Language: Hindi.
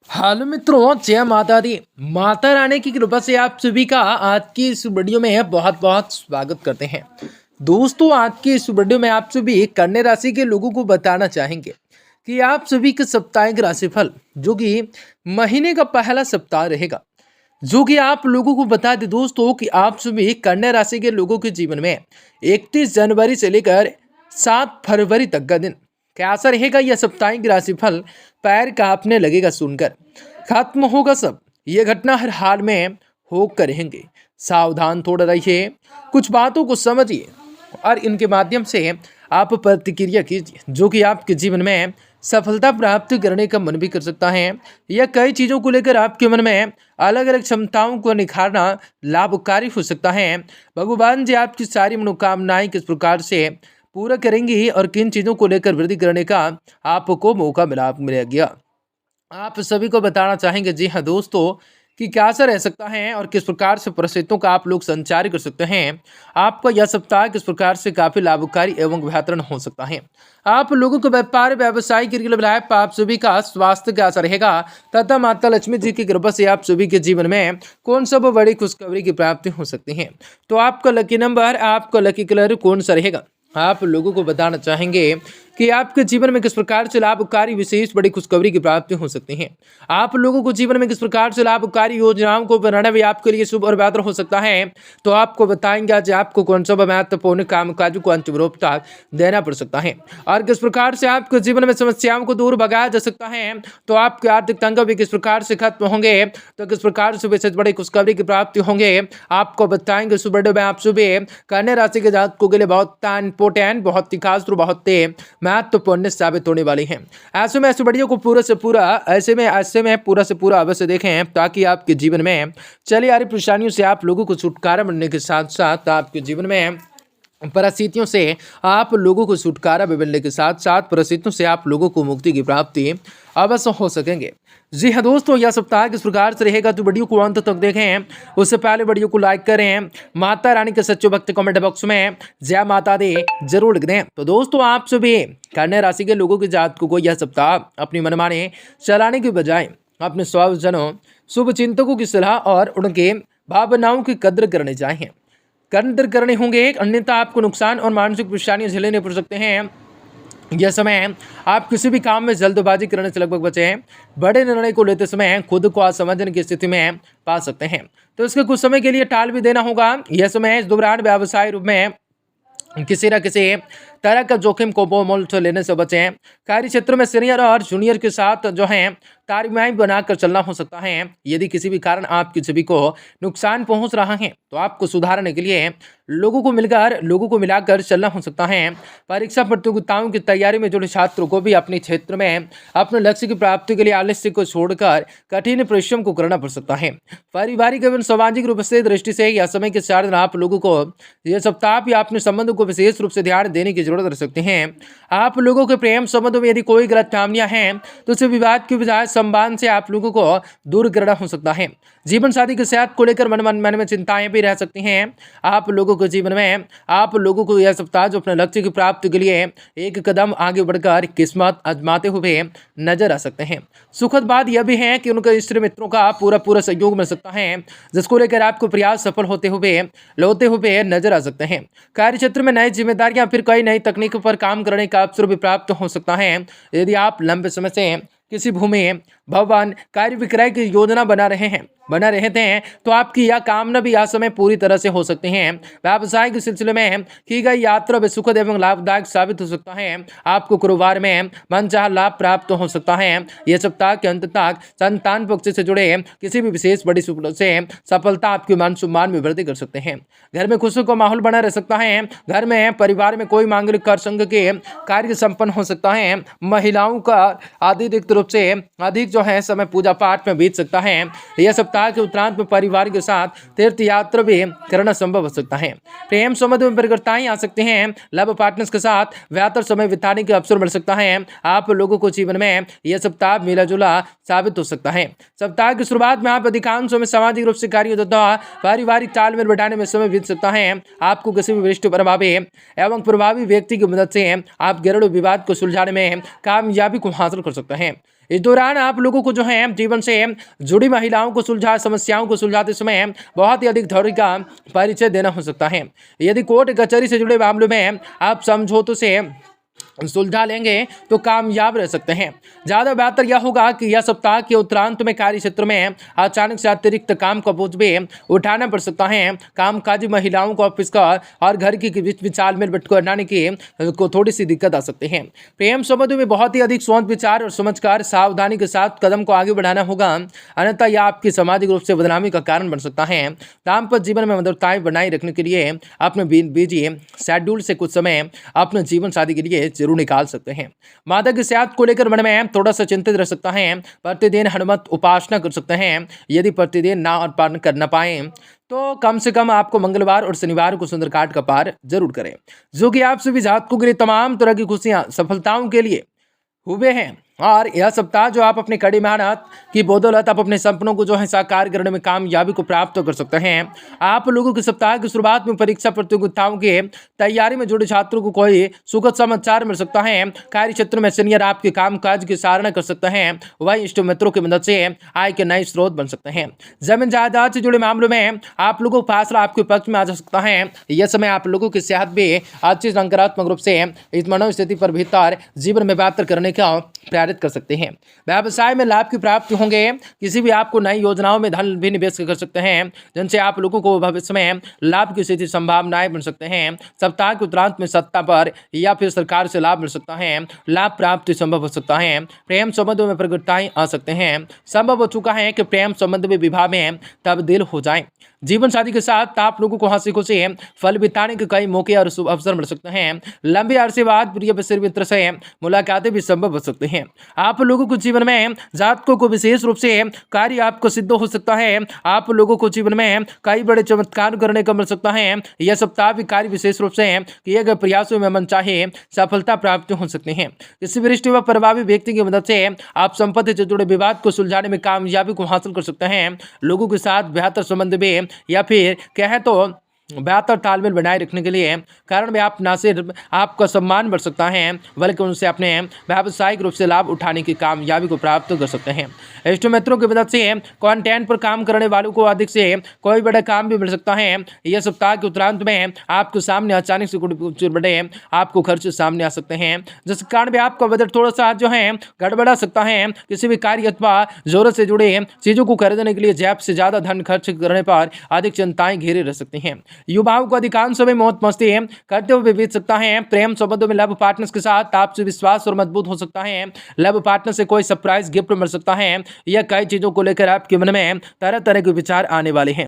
हेलो मित्रों, जय माता दी। माता रानी की कृपा से आप सभी का आज की इस वीडियो में बहुत बहुत स्वागत करते हैं। दोस्तों, आज की इस वीडियो में आप सभी कन्या राशि के लोगों को बताना चाहेंगे कि आप सभी के साप्ताहिक राशिफल जो कि महीने का पहला सप्ताह रहेगा, जो कि आप लोगों को बता दें दोस्तों कि आप सभी कन्या राशि के लोगों के जीवन में 31 जनवरी से लेकर 7 फरवरी तक का दिन कैसा रहेगा। यह साप्ताहिक राशिफल पैर कांपने लगेगा सुनकर, खत्म होगा सब। ये घटना हर हाल में होकर रहेंगे। सावधान थोड़ा रहिए, कुछ बातों को समझिए और इनके माध्यम से आप प्रतिक्रिया कीजिए, जो कि आपके जीवन में सफलता प्राप्त करने का मन भी कर सकता है। या कई चीज़ों को लेकर आपके मन में अलग अलग क्षमताओं को निखारना लाभकारी हो सकता है। भगवान जी आपकी सारी मनोकामनाएं किस प्रकार से पूरा करेंगी और किन चीज़ों को लेकर वृद्धि करने का आपको मौका मिलेगा, आप सभी को बताना चाहेंगे। जी हाँ दोस्तों, कि क्या असर रह सकता है और किस प्रकार से परिस्थितियों का आप लोग संचार कर सकते हैं। आपका यह सप्ताह किस प्रकार से काफी लाभकारी एवं बेहतरीन हो सकता है। आप लोगों को व्यापार व्यवसाय के लिए लाभ, आप सभी का स्वास्थ्य कैसा रहेगा तथा माता लक्ष्मी जी की कृपा से आप सभी के जीवन में कौन सा बड़ी खुशखबरी की प्राप्ति हो सकती है। तो आपका लकी नंबर, आपका लकी कलर कौन सा रहेगा, आप लोगों को बताना चाहेंगे कि आपके जीवन में किस प्रकार से लाभकारी विशेष बड़ी खुशखबरी की प्राप्ति हो सकती है। आप लोगों को जीवन में किस प्रकार से लाभकारी योजनाओं को बनाना भी आपके लिए शुभ और बेहतर हो सकता है। तो आपको बताएंगे आज आपको कौन सा महत्वपूर्ण काम काजों को अंतिम रूप तक देना पड़ सकता है और किस प्रकार से आपके जीवन में समस्याओं को दूर भगाया जा सकता है। तो आपके आर्थिक तंग भी किस प्रकार से खत्म होंगे, तो किस प्रकार से विशेष बड़ी खुशखबरी की प्राप्ति होंगे, आपको बताएंगे सुबह में। आप सुबह कन्या राशि के जातकों के लिए बहुत इंपॉर्टेंट, बहुत ही खास, बहुत महत्वपूर्ण साबित होने वाली है। ऐसे में इस वीडियो को ऐसे में पूरा से पूरा अवश्य देखें, ताकि आपके जीवन में चली आ रही परेशानियों से आप लोगों को छुटकारा मिलने के साथ साथ आपके जीवन में परिस्थितियों से आप लोगों को छुटकारा मिलने के साथ साथ परिस्थितियों से आप लोगों को मुक्ति की प्राप्ति अवश्य हो सकेंगे। जी हाँ दोस्तों, यह सप्ताह किस प्रकार से रहेगा, तो वीडियो को अंत तक देखें। उससे पहले वीडियो को लाइक करें, माता रानी के सच्चे भक्त कमेंट बॉक्स में जय माता दी जरूर लिख दें। तो दोस्तों, आप सभी कन्या राशि के लोगों के जातकों को यह सप्ताह अपनी मनमानी चलाने के बजाय अपने स्वजनों, शुभ चिंतकों की सलाह और उनके भावनाओं की कद्र करने होंगे, अन्यथा आपको नुकसान और मानसिक परेशानियां झेलने पड़ सकते हैं। यह समय आप किसी भी काम में जल्दबाजी करने से लगभग बचें। बड़े निर्णय को लेते समय खुद को असमझने की स्थिति में पा सकते हैं, तो इसके कुछ समय के लिए टाल भी देना होगा। यह समय इस दौरान व्यवसाय रूप में किसी न किसी तरह का जोखिम को मोल से लेने से बचें। कार्य क्षेत्र में सीनियर और जूनियर के साथ जो है तालमेल बनाकर चलना हो सकता है। यदि किसी भी कारण आपके सभी को नुकसान पहुंच रहा है, तो आपको सुधारने के लिए लोगों को मिलाकर चलना हो सकता है। परीक्षा प्रतियोगिताओं की तैयारी में जुड़े छात्रों को भी अपने क्षेत्र में अपने लक्ष्य की प्राप्ति के लिए आलस्य को छोड़कर कठिन परिश्रम को करना पड़ सकता है। पारिवारिक एवं सामाजिक रूप से दृष्टि से यह समय के साथ आप लोगों को यह सप्ताह भी अपने संबंधों को विशेष रूप से ध्यान देने की जरूरत रह सकती है। आप लोगों के प्रेम संबंधों में यदि कोई गलतफहमियां हैं, तो उसे विवाद की बजाय संवाद से आप लोगों को दूर करना हो सकता है। जीवन साथी के साथ को लेकर मन में चिंताएं भी रह सकती हैं। आप लोगों के जीवन में आप लोगों को यह सप्ताह जो अपने लक्ष्य की प्राप्ति के लिए एक कदम आगे बढ़कर किस्मत आजमाते हुए नजर आ सकते हैं। सुखद बात यह भी है कि उनके इष्ट मित्रों का पूरा सहयोग मिल सकता है, जिसको लेकर आपको प्रयास सफल होते हुए नजर आ सकते हैं। कार्य क्षेत्र में नई जिम्मेदारियां फिर कई नई तकनीकों पर काम करने का अवसर भी प्राप्त हो सकता है। यदि आप लंबे समय से किसी भूमि, भवन, कार्य विक्रय की योजना बना रहे थे, तो आपकी यह कामना भी यह समय पूरी तरह से हो सकती है। व्यवसाय के सिलसिले में की गई यात्रा भी सुखद एवं लाभदायक साबित हो सकता है। आपको कारोबार में मनचाहा लाभ प्राप्त हो सकता है। यह सप्ताह के अंत तक संतान पक्ष से जुड़े किसी भी विशेष बड़ी से सफलता आपके मान सम्मान में वृद्धि कर सकते हैं। घर में खुशी का माहौल बना रह सकता है। घर में परिवार में कोई मांगलिक कर संघ के कार्य संपन्न हो सकता है। महिलाओं का अधिक रूप से अधिक जो है समय पूजा पाठ में बीत सकता है। यह सप्ताह के उत्तरांत में परिवार के साथ तीर्थ यात्रा भी करना संभव हो सकता है। प्रेम संबंध में परिवर्तन आ सकते हैं। लव पार्टनर्स के साथ बेहतर समय बिताने के अवसर मिल सकता है। आप लोगों को जीवन में यह सप्ताह मिला जुला साबित हो सकता है। सप्ताह की शुरुआत में आप अधिकांश समय सामाजिक रूप से कार्य तथा पारिवारिक तालमेल बैठाने में समय बीत सकता है। आपको किसी भी वरिष्ठ प्रभावी व्यक्ति की मदद से आप घरेलू विवाद को सुलझाने में कामयाबी को हासिल कर सकते हैं। इस दौरान आप लोगों को जो है जीवन से जुड़ी महिलाओं को समस्याओं को सुलझाते समय बहुत ही अधिक धैर्य का परिचय देना हो सकता है। यदि कोर्ट कचहरी से जुड़े मामलों में आप समझौतों से सुलझा लेंगे तो कामयाब रह सकते हैं। ज़्यादा बेहतर यह होगा कि यह सप्ताह के उत्तरांत में कार्य क्षेत्र में अचानक से अतिरिक्त काम का बोझ भी उठाना पड़ सकता है। कामकाजी महिलाओं को ऑफिस का और घर के बीच विचार में बनाने की को थोड़ी सी दिक्कत आ सकती है। प्रेम संबंधों में बहुत ही अधिक सोच विचार और समझकर सावधानी के साथ कदम को आगे बढ़ाना होगा, अन्यथा यह आपकी सामाजिक रूप से बदनामी का कारण बन सकता है। दाम्पत्य जीवन में मधुरताएं बनाए रखने के लिए अपने बिजी शेड्यूल से कुछ समय अपने जीवन साथी के लिए जरूर निकाल सकते हैं। माता की सेहत को लेकर मन में थोड़ा सा चिंतित रह सकता है। प्रतिदिन हनुमत उपासना कर सकते हैं। यदि प्रतिदिन ना अर्पण कर न पाए तो कम से कम आपको मंगलवार और शनिवार को सुंदरकांड का पाठ जरूर करें, जो कि आप सभी जातकों के लिए तमाम तरह की खुशियां सफलताओं के लिए हुए हैं। और यह सप्ताह जो आप अपनी कड़ी मेहनत की बदौलत आप अपने सपनों को जो है साकार करने में कामयाबी को प्राप्त कर सकते हैं। आप लोगों के सप्ताह की शुरुआत में परीक्षा प्रतियोगिताओं की तैयारी में जुड़े छात्रों को कोई सुखद समाचार मिल सकता है। कार्य क्षेत्र में सीनियर आपके कामकाज की सराहना कर सकते हैं। वही इष्ट मित्रों की मदद से आय के नए स्रोत बन सकते हैं। जमीन जायदाद से जुड़े मामलों में आप लोगों का फैसला आपके पक्ष में आ जा सकता है। यह समय आप लोगों की सेहत भी अच्छी सकारात्मक रूप से इस मनोस्थिति पर बेहतर जीवन में बेहतर करने का प्रेरित कर सकते हैं। व्यवसाय में लाभ की प्राप्ति होंगे। किसी भी आपको नई योजनाओं में धन भी निवेश कर सकते हैं, जिनसे आप लोगों को भविष्य में लाभ की स्थिति संभावनाएं बन सकते हैं। सप्ताह के उत्तरांत में सत्ता पर या फिर सरकार से लाभ मिल सकता है। लाभ प्राप्ति संभव हो सकता है। प्रेम संबंधों में प्रगतियां आ सकते हैं। संभव हो चुका है कि प्रेम संबंध में विवाह में तब्दील हो जाए। जीवन साथी के साथ आप लोगों को हंसी खुशी फल बिताने के कई मौके और शुभ अवसर मिल सकते हैं। लंबे अरसे बाद प्रिय मित्र से मुलाकातें भी संभव हो सकती हैं। आप लोगों को जीवन में जातकों को विशेष रूप से कार्य आपको सिद्ध हो सकता है। आप लोगों को जीवन में कई बड़े चमत्कार करने का मिल सकता है। यह सप्ताह भी कार्य विशेष रूप से किए गए प्रयासों में मनचाहे सफलता प्राप्त हो सकती है। किसी वरिष्ठ व प्रभावी व्यक्ति की मदद से आप संपत्ति से जुड़े विवाद को सुलझाने में कामयाबी को हासिल कर सकते हैं। लोगों के साथ बेहतर संबंध भी या फिर कहे तो बेहतर तालमेल बनाए रखने के लिए कारण में आप न सिर्फ आपका सम्मान बढ़ सकता है, बल्कि उनसे अपने व्यावसायिक रूप से लाभ उठाने की कामयाबी को प्राप्त कर सकते हैं। इष्ट मित्रों की मदद से कंटेंट पर काम करने वालों को अधिक से कोई बड़ा काम भी मिल सकता है। यह सप्ताह के उत्तरांत में आपके सामने अचानक से कुछ बड़े आपको खर्च सामने आ सकते हैं, जिस कारण भी आपका बजट थोड़ा सा जो है गड़बड़ा सकता है। किसी भी कार्य अथवा जरूरत से जुड़े चीजों को खरीदने के लिए जेब से ज्यादा धन खर्च करने पर अधिक चिंताएं घेरे रह सकती हैं। युवाओं को अधिकांश समय मौज मस्ती करते हुए बीत सकता है। प्रेम संबंधों में लव पार्टनर्स के साथ आपसी विश्वास और मजबूत हो सकता है। लव पार्टनर से कोई सरप्राइज गिफ्ट मिल सकता है। यह कई चीजों को लेकर आपके मन में तरह तरह के विचार आने वाले हैं।